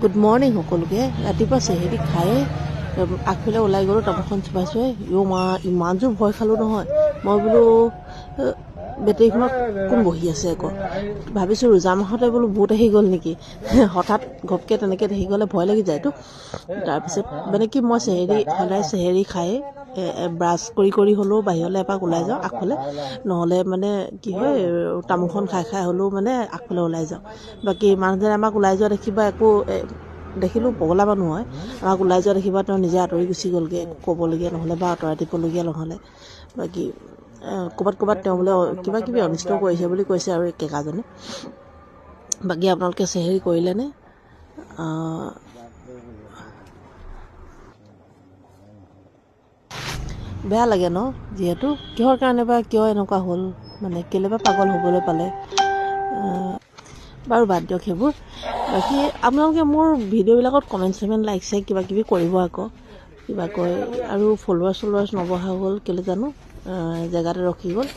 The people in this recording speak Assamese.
গুড মৰ্ণিং সকলোকে। ৰাতিপুৱা চেহেৰি খাই আগফালে ওলাই গ'লোঁ, তামোলখন চুপাইছোঁ। মা ইমান জোৰ ভয় খালোঁ নহয়। মই বোলো বেটেৰীখনত কোন বহি আছে আকৌ ভাবিছোঁ, ৰোজা মাহতে বোলো ভূত আহি গ'ল নেকি। হঠাৎ ঘপকৈ তেনেকৈ দেখি গ'লে ভয় লাগি যায়তো। তাৰপিছত মানে কি, মই সদায় চেহেৰি খাই ব্ৰাছ কৰি হ'লেও বাহিৰলৈ এপাক ওলাই যাওঁ আগফালে, নহ'লে মানে কি হয় তামোলখন খাই হ'লেও মানে আগফালে ওলাই যাওঁ। বাকী মানুহজনে আমাক ওলাই যোৱা দেখিবা একো দেখিলোঁ, পগলা মানুহ হয়। আমাক ওলাই যোৱা দেখিবা তেওঁ নিজে আঁতৰি গুচি গ'লগৈ, একো ক'বলগীয়া নহ'লে বা আঁতৰাই দিবলগীয়া নহ'লে। বাকী ক'ৰবাত তেওঁ বোলে কিবা কিবি অনিষ্ট কৰিছে বুলি কৈছে আৰু কেকাজনে। বাকী আপোনালোকে চেহেৰি কৰিলেনে? বেয়া লাগে ন, যিহেতু কিহৰ কাৰণে বা কিয় এনেকুৱা হ'ল, মানে কেলৈ বা পাগল হ'বলৈ পালে। বাৰু বাদ দিয়ক সেইবোৰ। বাকী আপোনালোকে মোৰ ভিডিঅ'বিলাকত কমেণ্ট লাইক চাইক কিবা কিবি কৰিব আকৌ, কিবা কয়। আৰু ফলোৱাৰ্ছ নবঢ়া হ'ল কেলৈ জানো, জেগাতে ৰখি গ'ল।